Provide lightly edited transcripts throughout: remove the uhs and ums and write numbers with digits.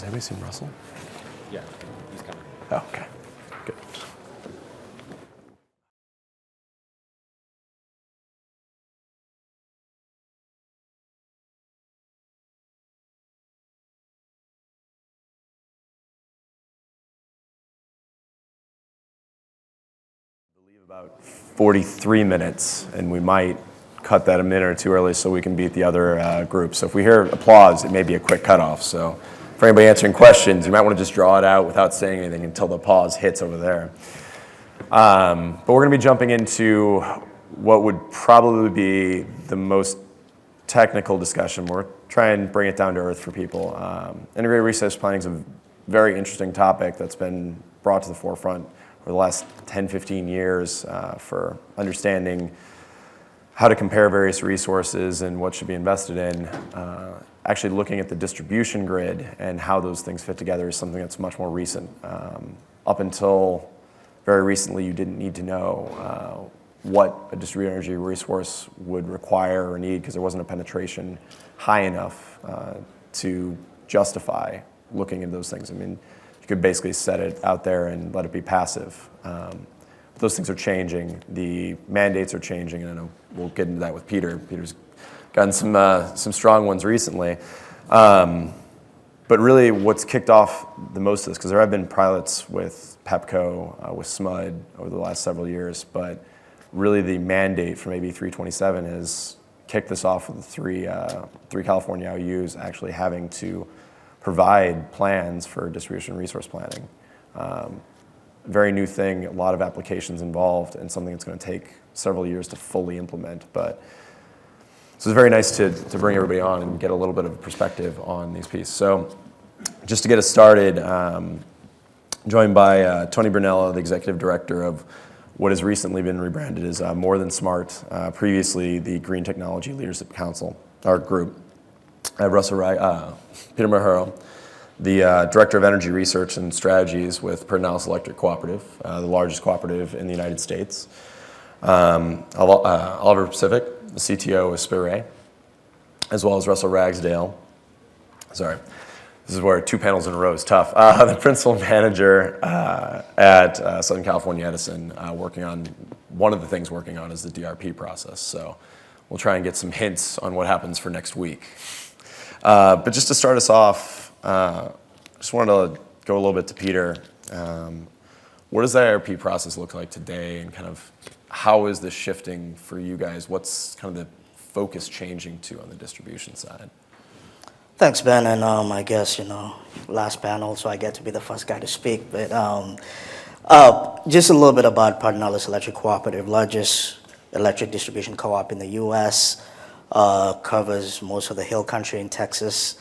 anybody seen Russell? Yeah, he's coming. Oh, okay. Good. About 43 minutes, and we might cut that a minute or two early so we can beat the other group. So if we hear applause, it may be a quick cutoff. So for anybody answering questions, you might want to just draw it out without saying anything until the pause hits over there. But we're going to be jumping into what would probably be the most technical discussion. We're trying to bring it down to earth for people. Integrated resource planning is a very interesting topic that's been brought to the forefront over the last 10, 15 years for understanding how to compare various resources and what should be invested in. Actually looking at the distribution grid and how those things fit together is something that's much more recent. Up until very recently, you didn't need to know what a distributed energy resource would require or need because there wasn't a penetration high enough to justify looking at those things. I mean, you could basically set it out there and let it be passive. Those things are changing. The mandates are changing, and I know we'll get into that with Peter. Peter's gotten some strong ones recently. But really what's kicked off the most of this, because there have been pilots with PEPCO, with SMUD over the last several years, but really the mandate from AB 327 has kicked this off with the three California IOUs actually having to provide plans for distribution resource planning. Very new thing, a lot of applications involved, and something that's going to take several years to fully implement. But so it's very nice to bring everybody on and get a little bit of perspective on these pieces. So just to get us started, joined by Tony Brunello, the executive director of what has recently been rebranded as More Than Smart, previously the Green Technology Leadership Council, our group. Peter Majuro, the Director of Energy Research and Strategies with Pedernales Electric Cooperative, the largest cooperative in the United States. Oliver Pacific, the CTO of Spiray, as well as Russell Ragsdale. Sorry, this is where 2 panels in a row is tough. The principal manager at Southern California Edison, working on, one of the things working on is the DRP process. So we'll try and get some hints on what happens for next week. But just to start us off, just wanted to go a little bit to Peter. What does the IRP process look like today, and kind of how is this shifting for you guys? What's kind of the focus changing to on the distribution side? Thanks, Ben, and I guess, last panel, so I get to be the first guy to speak. But just a little bit about Pedernales Electric Cooperative, largest electric distribution co-op in the U.S., covers most of the hill country in Texas.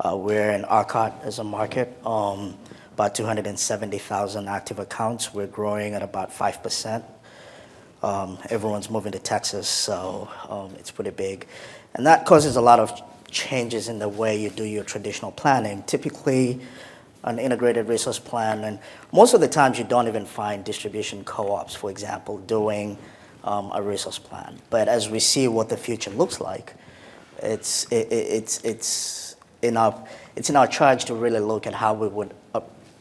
We're in ERCOT as a market, about 270,000 active accounts. We're growing at about 5%. Everyone's moving to Texas, so it's pretty big. And that causes a lot of changes in the way you do your traditional planning. Typically, an integrated resource plan, and most of the times you don't even find distribution co-ops, for example, doing a resource plan. But as we see what the future looks like, it's in our charge to really look at how we would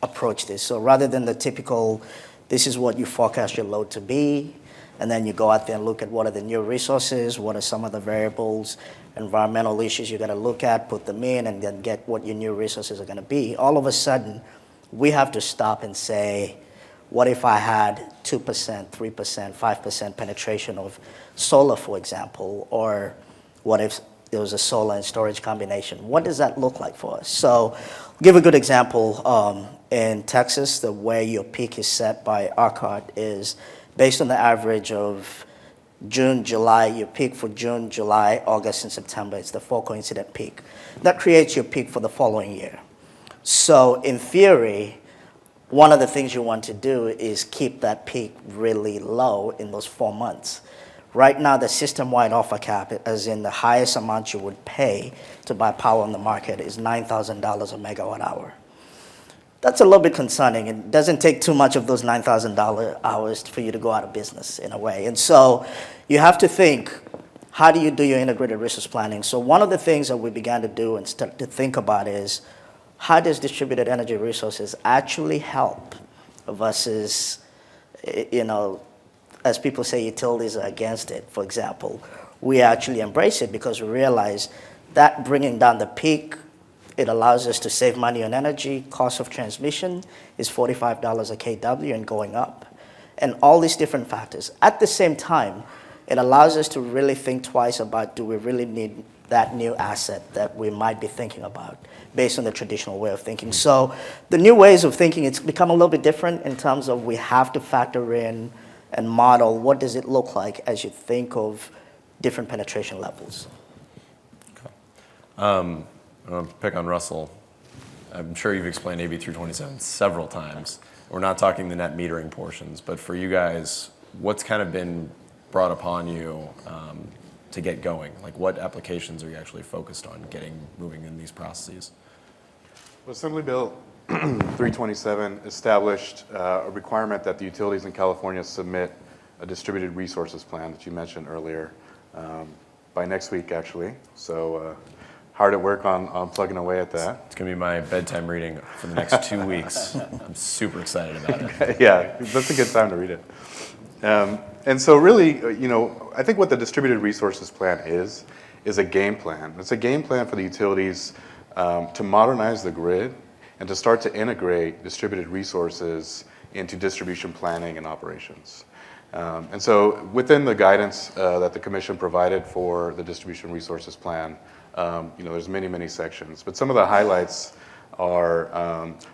approach this. So rather than the typical, this is what you forecast your load to be, and then you go out there and look at what are the new resources, what are some of the variables, environmental issues you got to look at, put them in, and then get what your new resources are going to be. All of a sudden, we have to stop and say, what if I had 2%, 3%, 5% penetration of solar, for example, or what if there was a solar and storage combination? What does that look like for us? So I'll give a good example. In Texas, the way your peak is set by ERCOT is based on the average of June, July, your peak for June, July, August, and September. It's the 4 coincident peak. That creates your peak for the following year. So in theory, one of the things you want to do is keep that peak really low in those 4 months. Right now, the system-wide offer cap, as in the highest amount you would pay to buy power on the market, is $9,000 a megawatt hour. That's a little bit concerning. It doesn't take too much of those $9,000 hours for you to go out of business in a way. And so you have to think, how do you do your integrated resource planning? So one of the things that we began to do and start to think about is, how does distributed energy resources actually help versus, as people say, utilities are against it, for example. We actually embrace it because we realize that bringing down the peak, it allows us to save money on energy. Cost of transmission is $45 a kW and going up, and all these different factors. At the same time, it allows us to really think twice about, do we really need that new asset that we might be thinking about based on the traditional way of thinking. So the new ways of thinking, it's become a little bit different in terms of we have to factor in and model what does it look like as you think of different penetration levels. I'm going to pick on Russell. I'm sure you've explained AB 327 several times. We're not talking the net metering portions, but for you guys, what's kind of been brought upon you to get going? Like, what applications are you actually focused on moving in these processes? Well, Assembly Bill 327 established a requirement that the utilities in California submit a distributed resources plan that you mentioned earlier by next week, actually. So hard at work on plugging away at that. It's going to be my bedtime reading for the next 2 weeks. I'm super excited about it. Yeah, that's a good time to read it. And so really, I think what the distributed resources plan is a game plan. It's a game plan for the utilities to modernize the grid and to start to integrate distributed resources into distribution planning and operations. And so within the guidance that the Commission provided for the distribution resources plan, there's many, many sections. But some of the highlights are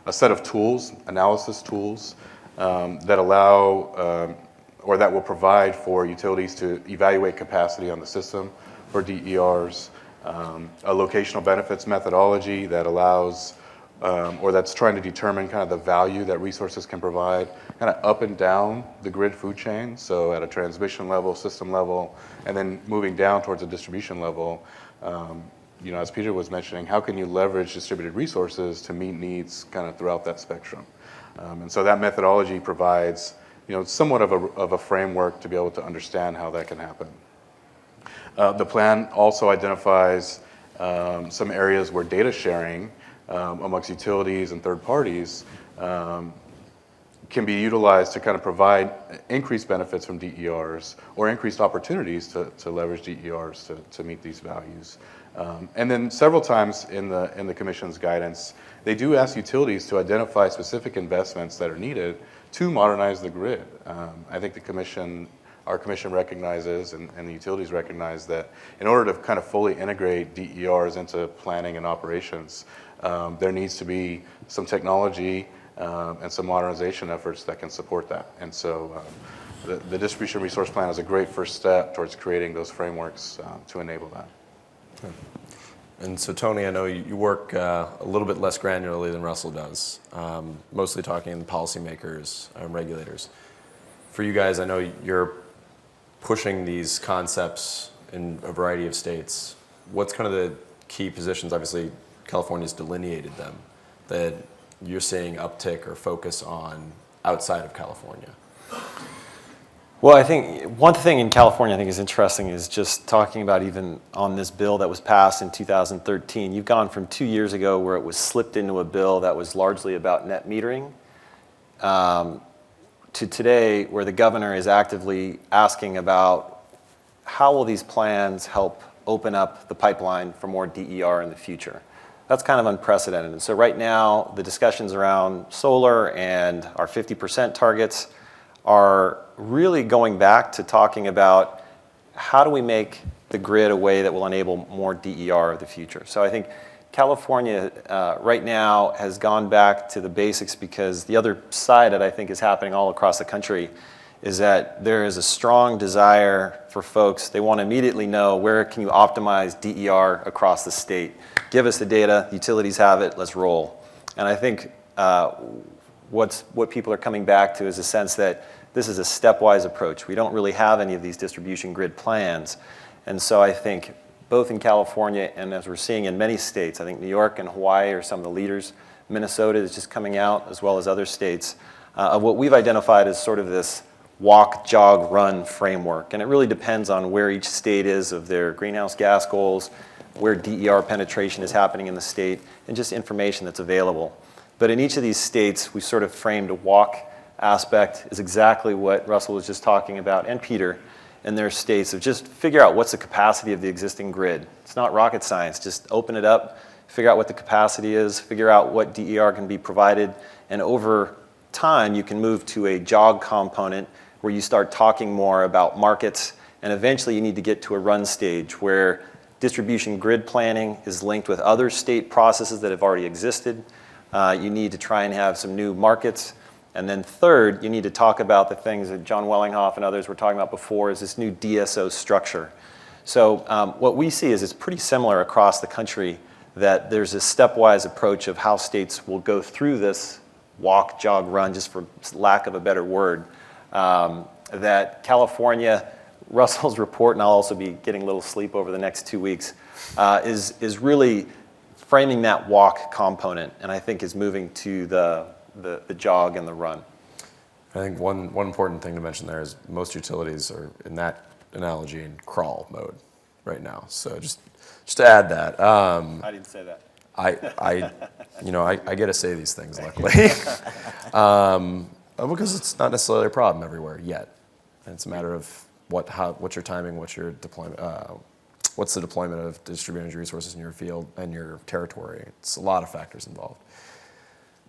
a set of tools, analysis tools, that allow or that will provide for utilities to evaluate capacity on the system for DERs, a locational benefits methodology that allows or that's trying to determine kind of the value that resources can provide kind of up and down the grid food chain, so at a transmission level, system level, and then moving down towards a distribution level. As Peter was mentioning, how can you leverage distributed resources to meet needs kind of throughout that spectrum? And so that methodology provides somewhat of a framework to be able to understand how that can happen. The plan also identifies some areas where data sharing amongst utilities and third parties can be utilized to kind of provide increased benefits from DERs or increased opportunities to leverage DERs to meet these values. And then several times in the Commission's guidance, they do ask utilities to identify specific investments that are needed to modernize the grid. I think our Commission recognizes and the utilities recognize that in order to kind of fully integrate DERs into planning and operations, there needs to be some technology and some modernization efforts that can support that. And so the distribution resource plan is a great first step towards creating those frameworks to enable that. Okay. And so, Tony, I know you work a little bit less granularly than Russell does, mostly talking policymakers and regulators. For you guys, I know you're pushing these concepts in a variety of states. What's kind of the key positions? Obviously, California's delineated them, that you're seeing uptick or focus on outside of California. Well, I think one thing in California I think is interesting is just talking about even on this bill that was passed in 2013. You've gone from 2 years ago where it was slipped into a bill that was largely about net metering to today where the governor is actively asking about how will these plans help open up the pipeline for more DER in the future. That's kind of unprecedented. And so right now the discussions around solar and our 50% targets are really going back to talking about how do we make the grid a way that will enable more DER of the future. So I think California right now has gone back to the basics because the other side that I think is happening all across the country is that there is a strong desire for folks. They want to immediately know where can you optimize DER across the state. Give us the data, utilities have it, let's roll. And I think what people are coming back to is a sense that this is a stepwise approach. We don't really have any of these distribution grid plans. And so I think both in California and as we're seeing in many states, I think New York and Hawaii are some of the leaders. Minnesota is just coming out as well as other states of what we've identified as sort of this walk, jog, run framework. And it really depends on where each state is of their greenhouse gas goals, where DER penetration is happening in the state, and just information that's available. But in each of these states, we sort of framed a walk aspect is exactly what Russell was just talking about, and Peter, in their states of just figure out what's the capacity of the existing grid. It's not rocket science, just open it up, figure out what the capacity is, figure out what DER can be provided, and over time you can move to a jog component where you start talking more about markets, and eventually you need to get to a run stage where distribution grid planning is linked with other state processes that have already existed. You need to try and have some new markets. And then third, you need to talk about the things that John Wellinghoff and others were talking about before, is this new DSO structure. So what we see is it's pretty similar across the country, that there's a stepwise approach of how states will go through this walk, jog, run, just for lack of a better word. That California, Russell's report, and I'll also be getting a little sleep over the next 2 weeks, is really framing that walk component, and I think is moving to the jog and the run. I think one important thing to mention there is most utilities are, in that analogy, in crawl mode right now. So just to add that. I didn't say that. I get to say these things, luckily. Because it's not necessarily a problem everywhere yet. And it's a matter of what's your timing, what's your deployment, what's the deployment of distributed energy resources in your field and your territory. It's a lot of factors involved.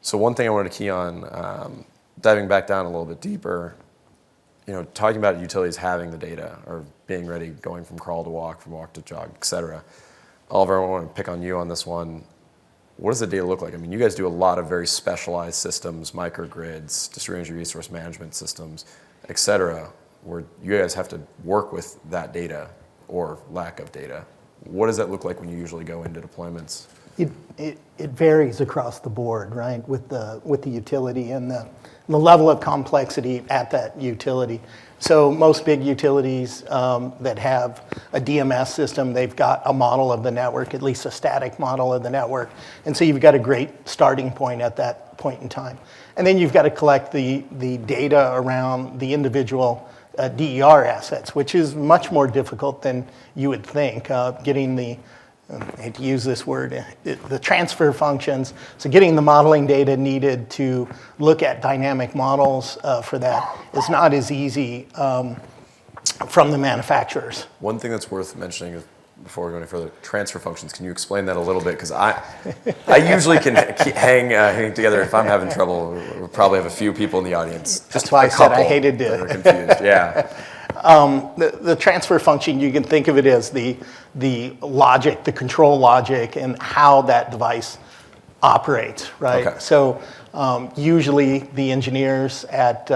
So one thing I wanted to key on, diving back down a little bit deeper, talking about utilities having the data or being ready, going from crawl to walk, from walk to jog, et cetera. Oliver, I want to pick on you on this one. What does the data look like? I mean, you guys do a lot of very specialized systems, microgrids, distributed energy resource management systems, et cetera, where you guys have to work with that data or lack of data. What does that look like when you usually go into deployments? It varies across the board, right, with the utility and the level of complexity at that utility. So most big utilities that have a DMS system, they've got a model of the network, at least a static model of the network. And so you've got a great starting point at that point in time. And then you've got to collect the data around the individual DER assets, which is much more difficult than you would think. Getting I hate to use this word, the transfer functions. So getting the modeling data needed to look at dynamic models for that is not as easy from the manufacturers. One thing that's worth mentioning is, before we go any further, transfer functions. Can you explain that a little bit? Because I usually can hang together. If I'm having trouble, we'll probably have a few people in the audience. That's why I said I hated that are confused. Yeah. The transfer function, you can think of it as the logic, the control logic, and how that device operates, right? Okay. So usually the engineers at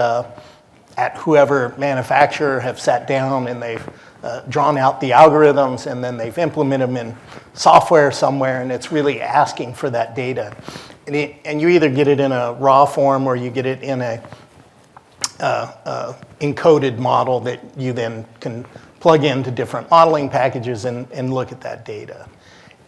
whoever manufacturer have sat down and they've drawn out the algorithms, and then they've implemented them in software somewhere, and it's really asking for that data. And you either get it in a raw form or you get it in a encoded model that you then can plug into different modeling packages and look at that data.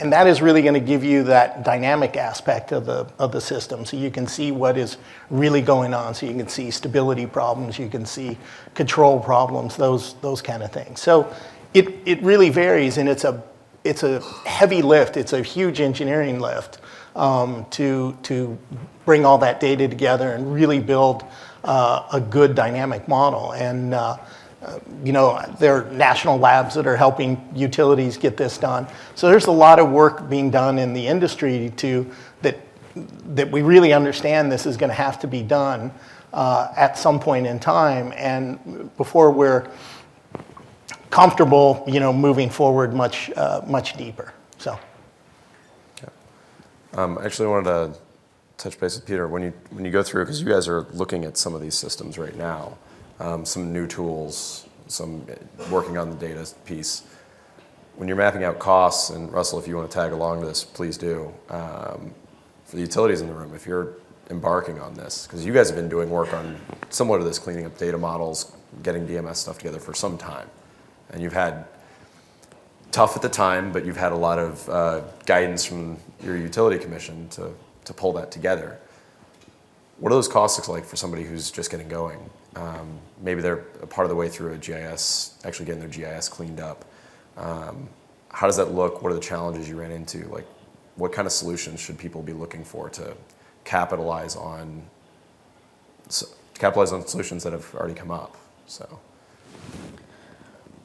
And that is really going to give you that dynamic aspect of the system, so you can see what is really going on. So you can see stability problems, you can see control problems, those kind of things. So it really varies, and it's a heavy lift. It's a huge engineering lift to bring all that data together and really build a good dynamic model. And there are national labs that are helping utilities get this done. So there's a lot of work being done in the industry that we really understand this is going to have to be done at some point in time, and before we're comfortable, moving forward much deeper. So. I actually wanted to touch base with Peter. When you go through, because you guys are looking at some of these systems right now, some new tools, some working on the data piece. When you're mapping out costs, and Russell, if you want to tag along to this, please do. For the utilities in the room, if you're embarking on this, because you guys have been doing work on similar to this, cleaning up data models, getting DMS stuff together for some time, and you've had tough at the time, but you've had a lot of guidance from your utility commission to pull that together. What do those costs look like for somebody who's just getting going? Maybe they're a part of the way through a GIS, actually getting their GIS cleaned up. how does that look? What are the challenges you ran into? Like, what kind of solutions should people be looking for to capitalize on solutions that have already come up? So,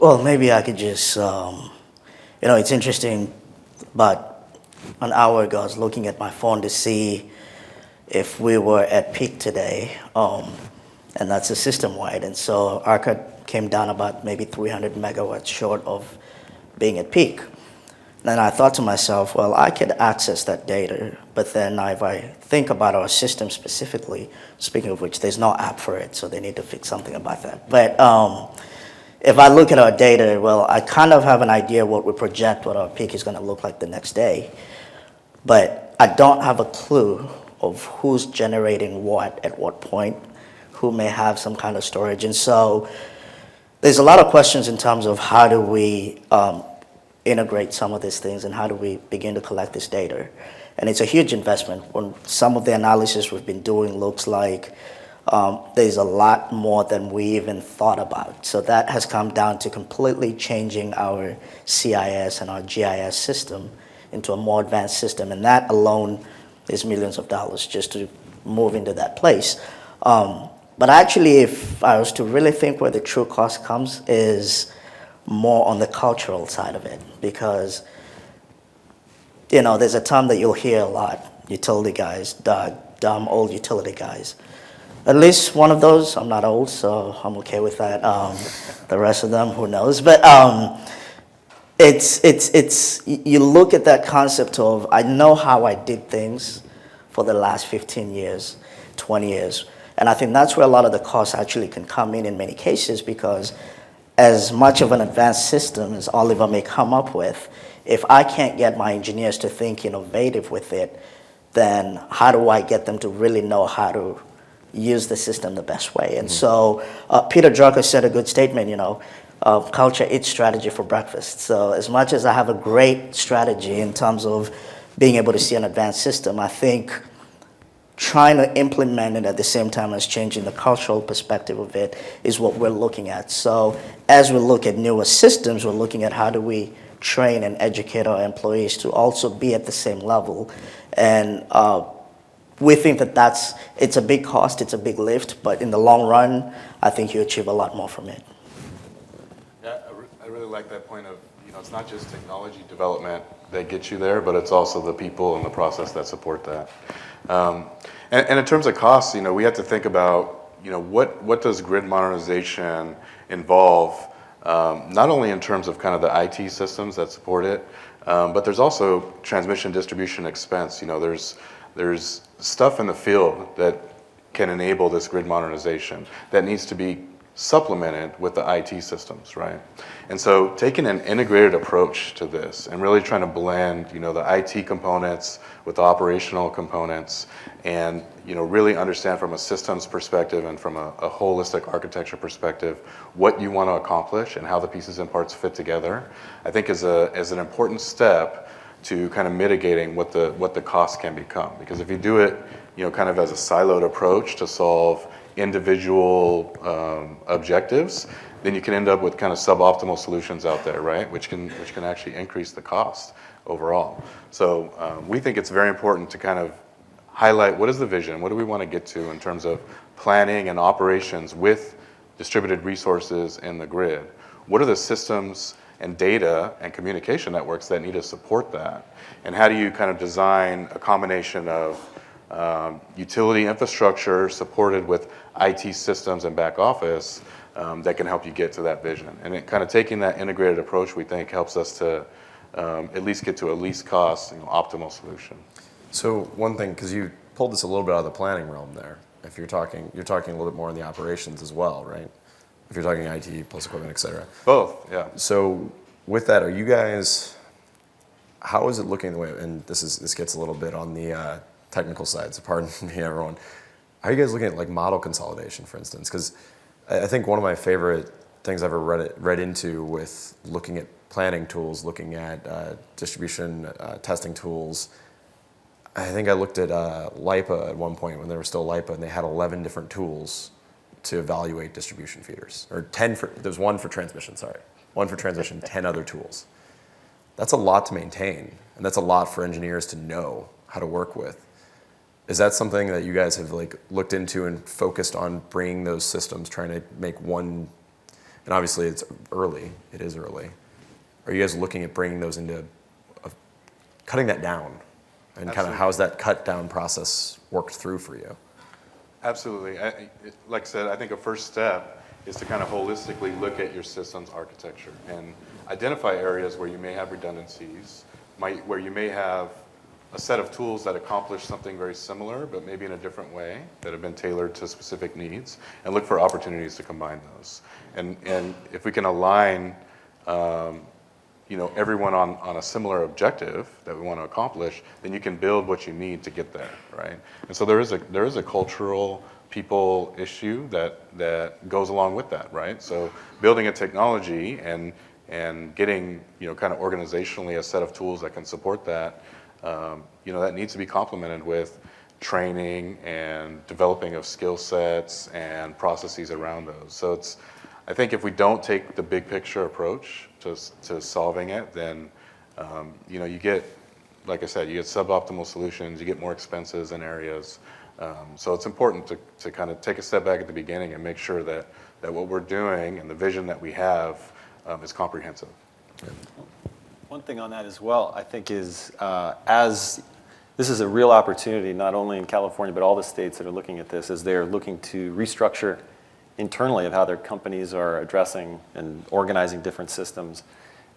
Well, maybe I could just, it's interesting, but an hour ago I was looking at my phone to see if we were at peak today, and that's a system-wide. And so ARCA came down about maybe 300 megawatts short of being at peak. Then I thought to myself, well, I could access that data, but then if I think about our system specifically, speaking of which, there's no app for it, so they need to fix something about that. But if I look at our data, well, I kind of have an idea what we project what our peak is going to look like the next day, but I don't have a clue of who's generating what at what point, who may have some kind of storage. And so there's a lot of questions in terms of how do we integrate some of these things and how do we begin to collect this data. And it's a huge investment. When some of the analysis we've been doing looks like there's a lot more than we even thought about. So that has come down to completely changing our CIS and our GIS system into a more advanced system. And that alone is millions of dollars just to move into that place. But actually, if I was to really think where the true cost comes is more on the cultural side of it, because there's a term that you'll hear a lot, utility guys, dumb old utility guys. At least one of those. I'm not old, so I'm okay with that. The rest of them, who knows? But you look at that concept of, I know how I did things for the last 15 years, 20 years. And I think that's where a lot of the costs actually can come in many cases, because as much of an advanced system as Oliver may come up with, if I can't get my engineers to think innovative with it, then how do I get them to really know how to use the system the best way? And so Peter Drucker said a good statement, culture eats strategy for breakfast. So as much as I have a great strategy in terms of being able to see an advanced system, I think trying to implement it at the same time as changing the cultural perspective of it is what we're looking at. So as we look at newer systems, we're looking at how do we train and educate our employees to also be at the same level. And we think that it's a big cost, it's a big lift, but in the long run, I think you achieve a lot more from it. Yeah, I really like that point of, it's not just technology development that gets you there, but it's also the people and the process that support that. And in terms of costs, we have to think about, what does grid modernization involve, not only in terms of kind of the IT systems that support it, but there's also transmission distribution expense. There's stuff in the field that can enable this grid modernization that needs to be supplemented with the IT systems, right? And so taking an integrated approach to this and really trying to blend, the IT components with the operational components, and really understand from a systems perspective and from a holistic architecture perspective what you want to accomplish and how the pieces and parts fit together, I think is an important step to kind of mitigating what the cost can become. Because if you do it, kind of as a siloed approach to solve individual objectives, then you can end up with kind of suboptimal solutions out there, right? Which can actually increase the cost overall. So we think it's very important to kind of highlight what is the vision, what do we want to get to in terms of planning and operations with distributed resources in the grid. What are the systems and data and communication networks that need to support that? And how do you kind of design a combination of utility infrastructure supported with IT systems and back office that can help you get to that vision? And it kind of taking that integrated approach, we think, helps us to at least get to a least cost, optimal solution. So one thing, because you pulled this a little bit out of the planning realm there. If you're talking a little bit more on the operations as well, right? If you're talking IT plus equipment, et cetera. Both, yeah. So with that, are you guys? How is it looking the way? And this gets a little bit on the technical side. So pardon me, everyone. How are you guys looking at like model consolidation, for instance? Because I think one of my favorite things I've ever read into with looking at planning tools, looking at distribution testing tools. I think I looked at LIPA at one point when they were still LIPA, and they had 11 different tools to evaluate distribution feeders, or 10 there's one for transmission, 1 for transmission, 10 other tools. that's a lot to maintain, and that's a lot for engineers to know how to work with. Is that something that you guys have like looked into and focused on bringing those systems, trying to make one, and obviously it's early, it is early. Are you guys looking at bringing those into, cutting that down? And kind of how's that cut down process worked through for you? Absolutely. Like I said, I think a first step is to kind of holistically look at your system's architecture and identify areas where you may have redundancies, where you may have a set of tools that accomplish something very similar, but maybe in a different way, that have been tailored to specific needs, and look for opportunities to combine those. And if we can align everyone on a similar objective that we want to accomplish, then you can build what you need to get there, right? And so there is a cultural people issue that goes along with that, right? So building a technology and getting kind of organizationally a set of tools that can support that, that needs to be complemented with training and developing of skill sets and processes around those. So I think if we don't take the big picture approach to solving it, then you get, like I said, you get suboptimal solutions, you get more expenses in areas. So it's important to kind of take a step back at the beginning and make sure that what we're doing and the vision that we have is comprehensive. Yeah. One thing on that as well, I think, is as this is a real opportunity, not only in California, but all the states that are looking at this, as they're looking to restructure internally of how their companies are addressing and organizing different systems,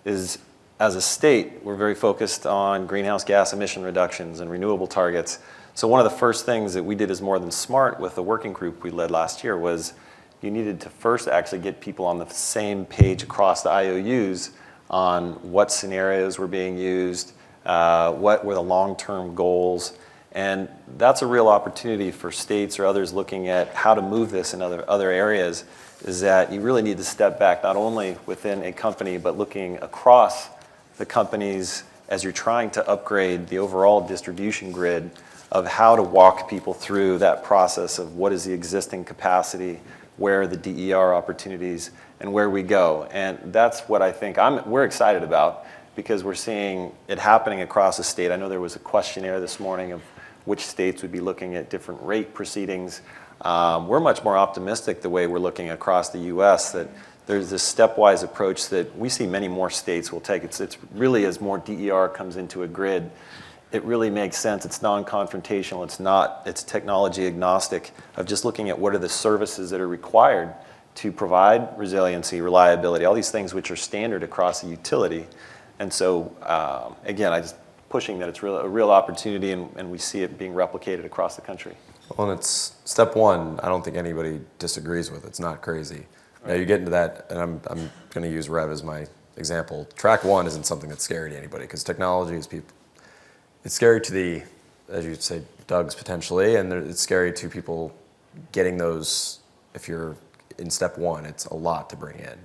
is as a state, we're very focused on greenhouse gas emission reductions and renewable targets. So one of the first things that we did as More Than Smart with the working group we led last year was you needed to first actually get people on the same page across the IOUs on what scenarios were being used, what were the long-term goals. And that's a real opportunity for states or others looking at how to move this in other areas, is that you really need to step back not only within a company, but looking across the companies as you're trying to upgrade the overall distribution grid of how to walk people through that process of what is the existing capacity, where are the DER opportunities, and where we go. And that's what I think we're excited about, because we're seeing it happening across the state. I know there was a questionnaire this morning of which states would be looking at different rate proceedings. We're much more optimistic the way we're looking across the U.S. that there's this stepwise approach that we see many more states will take. It's really, as more DER comes into a grid, it really makes sense. It's non-confrontational. It's technology agnostic of just looking at what are the services that are required to provide resiliency, reliability, all these things which are standard across the utility. And so, again, I just pushing that it's a real opportunity, and we see it being replicated across the country. Well, and it's step one. I don't think anybody disagrees with. It's not crazy. Now you get into that, and I'm going to use Rev as my example. Track one isn't something that's scary to anybody, because technology is people. It's scary to the, as you'd say, Doug's potentially, and it's scary to people getting those. If you're in step one, it's a lot to bring in.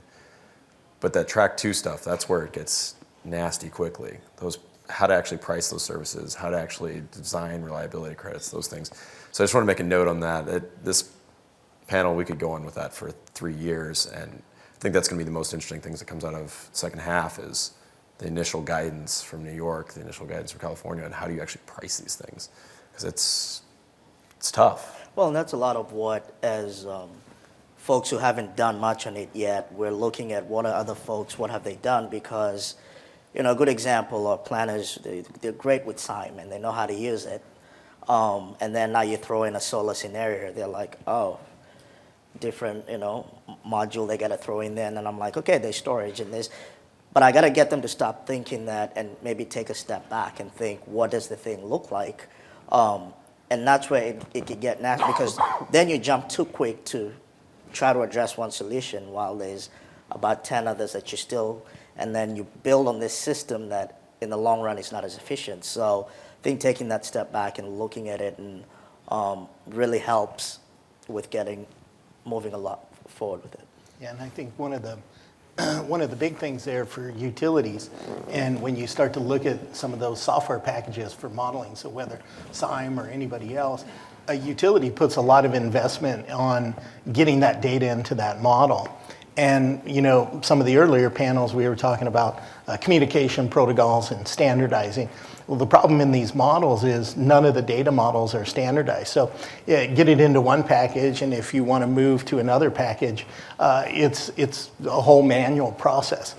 But that track two stuff, that's where it gets nasty quickly. How to actually price those services, how to actually design reliability credits, those things. So I just want to make a note on that. This panel, we could go on with that for 3 years, and I think that's going to be the most interesting things that comes out of second half is the initial guidance from New York, the initial guidance from California, and how do you actually price these things? Because it's tough. Well, and that's a lot of what, as folks who haven't done much on it yet, we're looking at what are other folks, what have they done, because a good example are planners. They're great with Simon. They know how to use it. And then now you throw in a solar scenario. They're like, oh, different, module they got to throw in there. And then I'm like, okay, there's storage and this. But I got to get them to stop thinking that and maybe take a step back and think, what does the thing look like? And that's where it could get nasty, because then you jump too quick to try to address one solution while there's about 10 others that you still, and then you build on this system that in the long run is not as efficient. So I think taking that step back and looking at it and really helps with moving a lot forward with it. Yeah, and I think one of the big things there for utilities, and when you start to look at some of those software packages for modeling, so whether SIME or anybody else, a utility puts a lot of investment on getting that data into that model. And some of the earlier panels we were talking about communication protocols and standardizing. Well, the problem in these models is none of the data models are standardized. So get it into one package, and if you want to move to another package, it's a whole manual process.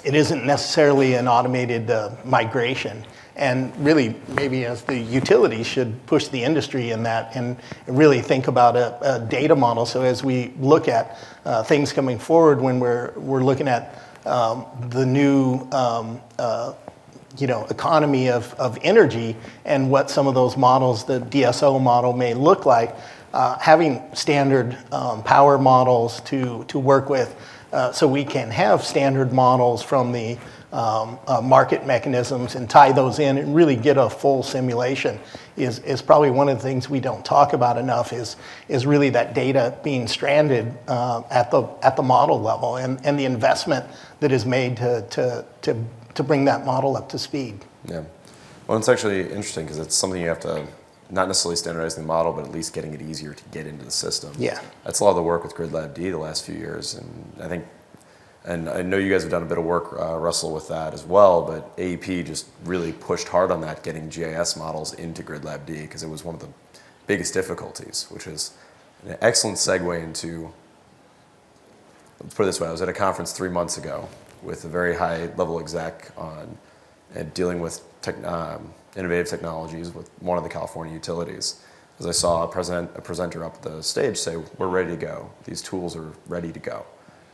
It isn't necessarily an automated migration. And really, maybe as the utilities should push the industry in that and really think about a data model. So as we look at things coming forward, when we're looking at the new economy of energy and what some of those models, the DSO model may look like, having standard power models to work with, so we can have standard models from the market mechanisms and tie those in and really get a full simulation is probably one of the things we don't talk about enough is really that data being stranded at the model level and the investment that is made to bring that model up to speed. Yeah. Well, it's actually interesting because it's something you have to not necessarily standardizing the model, but at least getting it easier to get into the system. Yeah. That's a lot of the work with GridLab D the last few years, and I know you guys have done a bit of work, Russell, with that as well, but AEP just really pushed hard on that, getting GIS models into GridLab D, because it was one of the biggest difficulties, which is an excellent segue into, let's put it this way, I was at a conference 3 months ago with a very high-level exec on dealing with innovative technologies with one of the California utilities. As I saw a presenter up the stage say, we're ready to go. These tools are ready to go.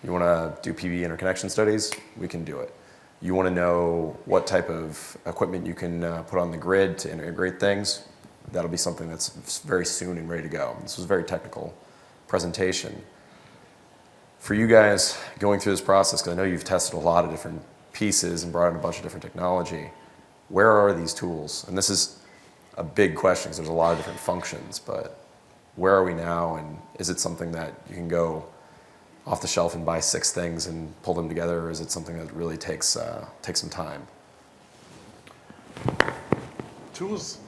You want to do PV interconnection studies? We can do it. You want to know what type of equipment you can put on the grid to integrate things? That'll be something that's very soon and ready to go. This was a very technical presentation. For you guys going through this process, because I know you've tested a lot of different pieces and brought in a bunch of different technology, where are these tools? And this is a big question because there's a lot of different functions, but where are we now, and is it something that you can go off the shelf and buy 6 things and pull them together, or is it something that really takes some time? Tools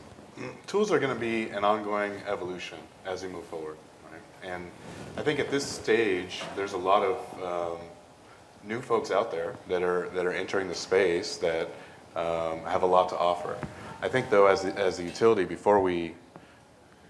are going to be an ongoing evolution as we move forward, right? And I think at this stage, there's a lot of new folks out there that are entering the space that have a lot to offer. I think, though, as the utility, before we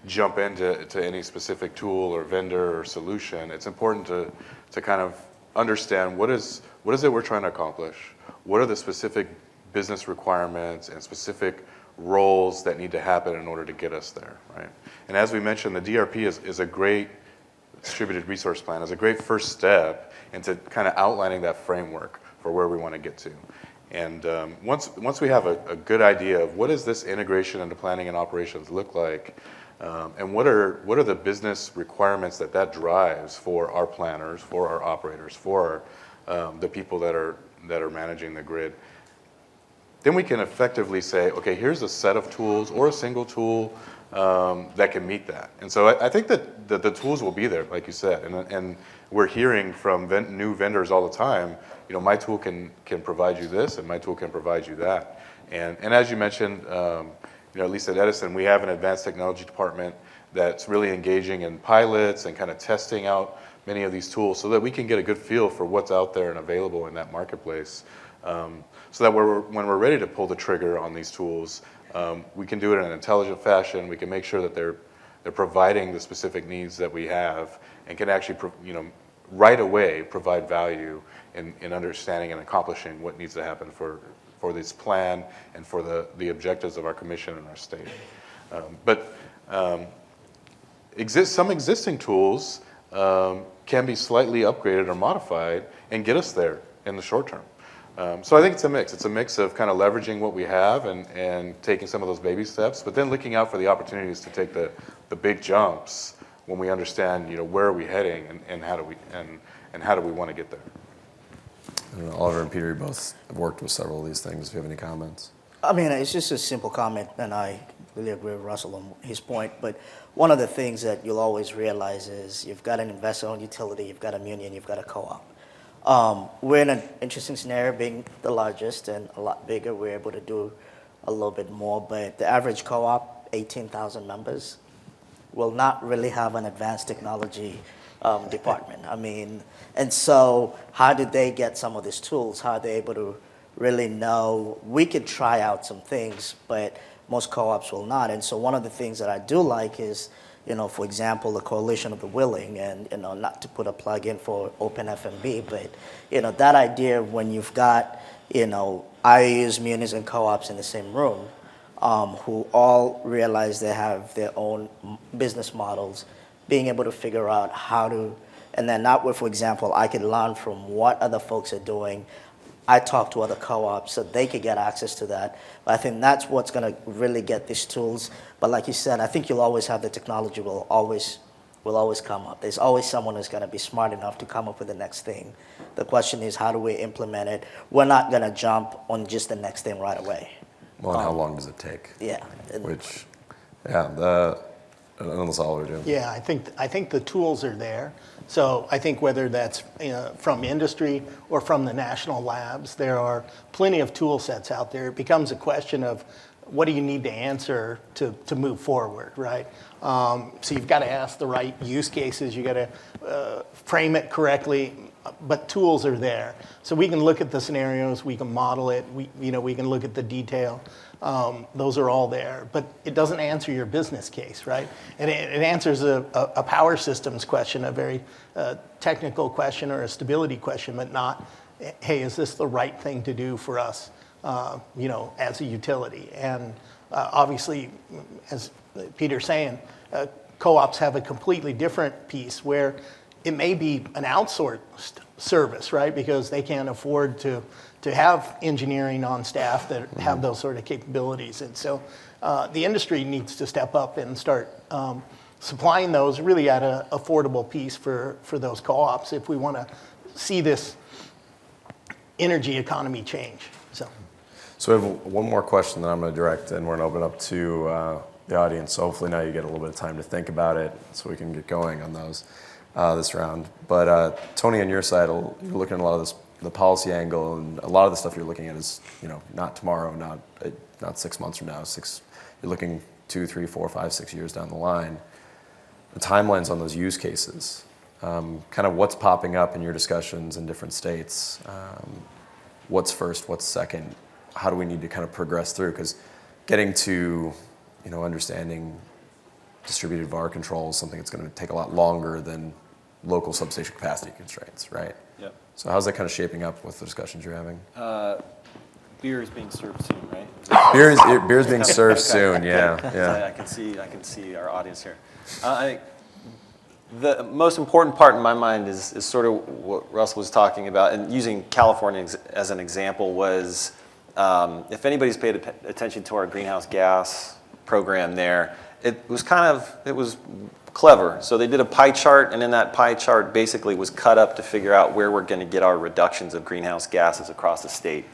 jump into any specific tool or vendor or solution, it's important to kind of understand what is it we're trying to accomplish? What are the specific business requirements and specific roles that need to happen in order to get us there, right? And as we mentioned, the DRP is a great distributed resource plan, is a great first step into kind of outlining that framework for where we want to get to. And once we have a good idea of what does this integration into planning and operations look like, and what are the business requirements that drives for our planners, for our operators, for the people that are managing the grid, then we can effectively say, okay, here's a set of tools or a single tool that can meet that. And so I think that the tools will be there, like you said, and we're hearing from new vendors all the time, my tool can provide you this, and my tool can provide you that. And as you mentioned, at least at Edison, we have an advanced technology department that's really engaging in pilots and kind of testing out many of these tools so that we can get a good feel for what's out there and available in that marketplace. So that when we're ready to pull the trigger on these tools, we can do it in an intelligent fashion. We can make sure that they're providing the specific needs that we have and can actually, right away provide value in understanding and accomplishing what needs to happen for this plan and for the objectives of our commission and our state. But some existing tools can be slightly upgraded or modified and get us there in the short term. So I think it's a mix. It's a mix of kind of leveraging what we have and taking some of those baby steps, but then looking out for the opportunities to take the big jumps when we understand, where are we heading and how do we want to get there. I don't know, Oliver and Peter, you both have worked with several of these things. Do you have any comments? I mean, it's just a simple comment, and I really agree with Russell on his point. But one of the things that you'll always realize is you've got an investor-owned utility, you've got a union, you've got a co-op. We're in an interesting scenario, being the largest and a lot bigger. We're able to do a little bit more, but the average co-op, 18,000 members, will not really have an advanced technology department. I mean, and so how did they get some of these tools? How are they able to really know? We could try out some things, but most co-ops will not. And so one of the things that I do like is, for example, the Coalition of the Willing, and not to put a plug in for OpenFMB, but that idea of when you've got IOUs, munis, and co-ops in the same room, who all realize they have their own business models, being able to figure out how to, and then not where, for example, I could learn from what other folks are doing. I talk to other co-ops so they could get access to that. But I think that's what's going to really get these tools. But like you said, I think you'll always have the technology will always come up. There's always someone who's going to be smart enough to come up with the next thing. The question is, how do we implement it? We're not going to jump on just the next thing right away. Well, and how long does it take? Yeah. Which, and that's all we're doing. Yeah, I think the tools are there. So I think whether that's from industry or from the national labs, there are plenty of tool sets out there. It becomes a question of what do you need to answer to move forward, right? So you've got to ask the right use cases. You got to frame it correctly, but tools are there. So we can look at the scenarios, we can model it, we can look at the detail. Those are all there, but it doesn't answer your business case, right? And it answers a power systems question, a very technical question or a stability question, but not, hey, is this the right thing to do for us, as a utility? And obviously, as Peter's saying, co-ops have a completely different piece where it may be an outsourced service, right? Because they can't afford to have engineering on staff that have those sort of capabilities. And so the industry needs to step up and start supplying those really at an affordable piece for those co-ops if we want to see this energy economy change. So we have one more question that I'm going to direct, and we're going to open up to the audience. So hopefully now you get a little bit of time to think about it so we can get going on those this round. But Tony, on your side, you're looking at a lot of the policy angle, and a lot of the stuff you're looking at is, not tomorrow, not 6 months from now. You're looking 2, 3, 4, 5, 6 years down the line. The timelines on those use cases, kind of what's popping up in your discussions in different states. What's first? What's second? How do we need to kind of progress through? Because getting to, understanding distributed VAR control is something that's going to take a lot longer than local substation capacity constraints, right? Yep. So how's that kind of shaping up with the discussions you're having? Beer is being served soon, right? Beer is being served soon. Yeah, yeah. I can see our audience here. I think the most important part in my mind is sort of what Russell was talking about, and using California as an example was, if anybody's paid attention to our greenhouse gas program there, it was clever. So they did a pie chart, and in that pie chart basically was cut up to figure out where we're going to get our reductions of greenhouse gases across the state.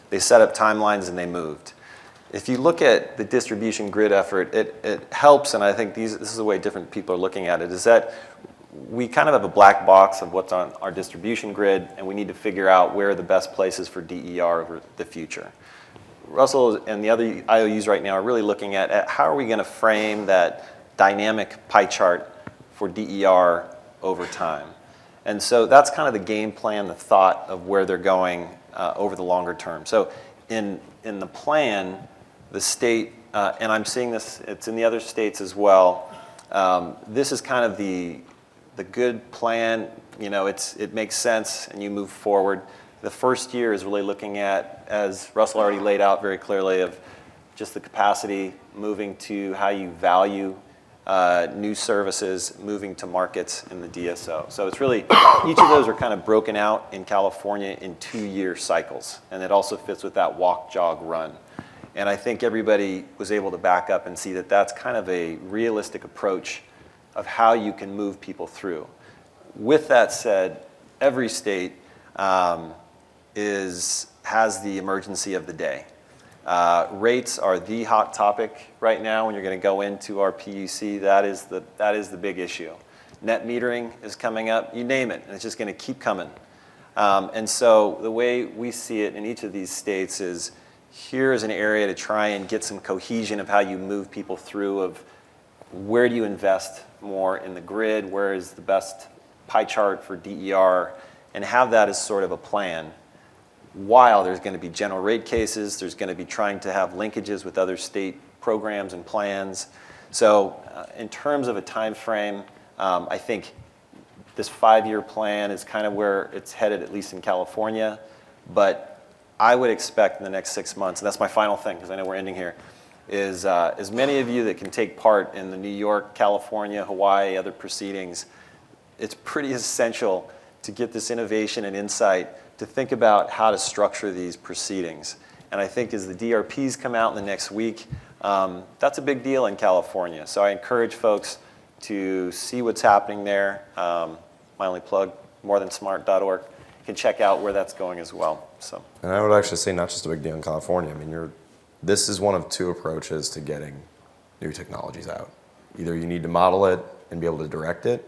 They set up timelines and they moved. If you look at the distribution grid effort, it helps, and I think this is the way different people are looking at it, is that we kind of have a black box of what's on our distribution grid, and we need to figure out where are the best places for DER over the future. Russell and the other IOUs right now are really looking at how are we going to frame that dynamic pie chart for DER over time. And so that's kind of the game plan, the thought of where they're going over the longer term. So in the plan, the state, and I'm seeing this, it's in the other states as well, this is kind of the good plan, it makes sense and you move forward. The first year is really looking at, as Russell already laid out very clearly, of just the capacity, moving to how you value new services, moving to markets in the DSO. So it's really, each of those are kind of broken out in California in 2-year cycles. And it also fits with that walk, jog, run. And I think everybody was able to back up and see that that's kind of a realistic approach of how you can move people through. With that said, every state has the emergency of the day. Rates are the hot topic right now when you're going to go into our PUC. That is the big issue. Net metering is coming up. You name it, and it's just going to keep coming. And so the way we see it in each of these states is here is an area to try and get some cohesion of how you move people through of where do you invest more in the grid, where is the best pie chart for DER and have that as sort of a plan. While there's going to be general rate cases, there's going to be trying to have linkages with other state programs and plans. So in terms of a time frame, I think this 5-year plan is kind of where it's headed, at least in California. But I would expect in the next 6 months, and that's my final thing because I know we're ending here, is as many of you that can take part in the New York, California, Hawaii, other proceedings, it's pretty essential to get this innovation and insight to think about how to structure these proceedings. And I think as the DRPs come out in the next week, that's a big deal in California. So I encourage folks to see what's happening there. My only plug, morethansmart.org. You can check out where that's going as well. So. And I would actually say not just a big deal in California. I mean, this is one of 2 approaches to getting new technologies out. Either you need to model it and be able to direct it,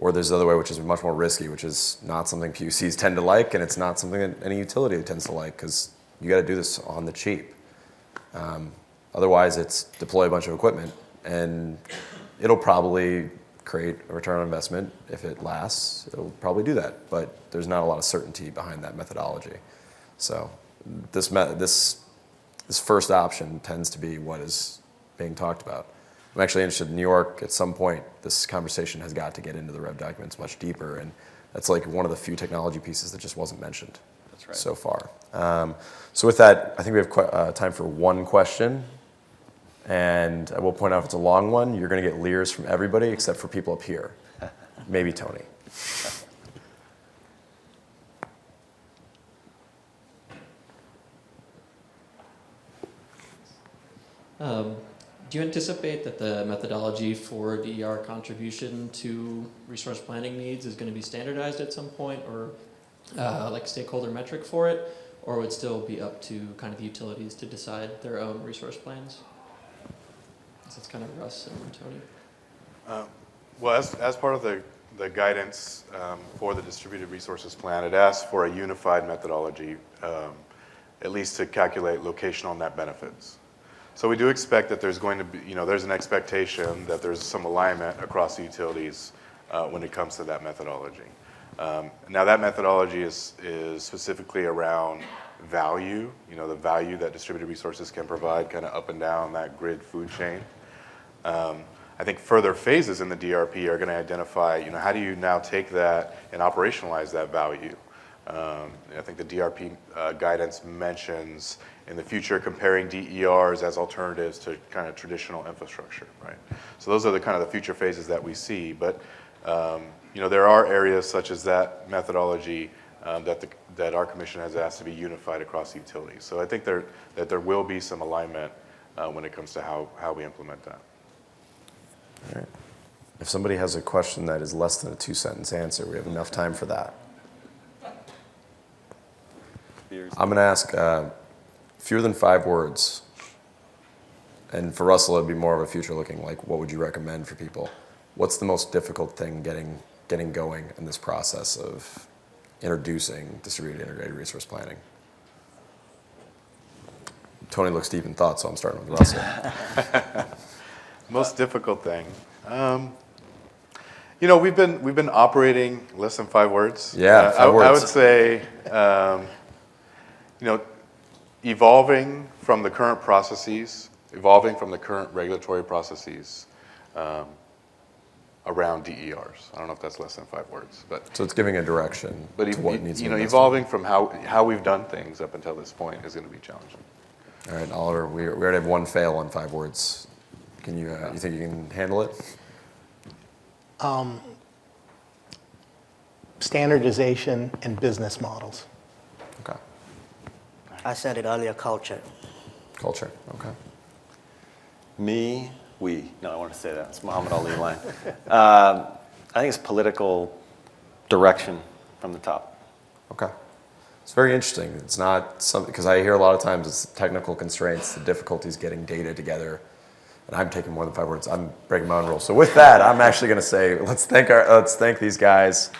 or there's the other way, which is much more risky, which is not something PUCs tend to like, and it's not something that any utility tends to like, because you got to do this on the cheap. Otherwise, it's deploy a bunch of equipment, and it'll probably create a return on investment. If it lasts, it'll probably do that, but there's not a lot of certainty behind that methodology. So this first option tends to be what is being talked about. I'm actually interested in New York. At some point, this conversation has got to get into the REV documents much deeper, and that's like one of the few technology pieces that just wasn't mentioned so far. So with that, I think we have time for one question, and I will point out if it's a long one, you're going to get leers from everybody except for people up here. Maybe Tony. Do you anticipate that the methodology for DER contribution to resource planning needs is going to be standardized at some point, or like a stakeholder metric for it, or would it still be up to kind of the utilities to decide their own resource plans? So it's kind of Russ and Tony. Well, as part of the guidance for the distributed resources plan, it asks for a unified methodology, at least to calculate locational net benefits. So we do expect that there's going to be, there's an expectation that there's some alignment across the utilities when it comes to that methodology. Now that methodology is specifically around value, the value that distributed resources can provide kind of up and down that grid food chain. I think further phases in the DRP are going to identify, how do you now take that and operationalize that value? I think the DRP guidance mentions in the future comparing DERs as alternatives to kind of traditional infrastructure, right? So those are the kind of the future phases that we see. But there are areas such as that methodology that our commission has asked to be unified across the utilities. So I think that there will be some alignment when it comes to how we implement that. All right. If somebody has a question that is less than a 2-sentence answer, we have enough time for that. I'm going to ask fewer than 5 words. And for Russell, it'd be more of a future-looking, like, what would you recommend for people? What's the most difficult thing getting going in this process of introducing distributed integrated resource planning? Tony looks deep in thought, so I'm starting with Russell. Most difficult thing. We've been operating less than 5 words. Yeah, 5 words. I would say, evolving from the current processes, evolving from the current regulatory processes around DERs. I don't know if that's less than 5 words, but So it's giving a direction to what needs to be invested. evolving from how we've done things up until this point is going to be challenging. All right, Oliver, we already have one fail on 5 words. Can you think you can handle it? Standardization and business models. Okay. I said it earlier, culture. Culture, okay. We. No, I want to say that. It's Muhammad Ali line. I think it's political direction from the top. Okay. It's very interesting. It's not something, because I hear a lot of times it's technical constraints, the difficulties getting data together, and I'm taking more than 5 words. I'm breaking my own rules. So with that, I'm actually going to say, let's thank these guys.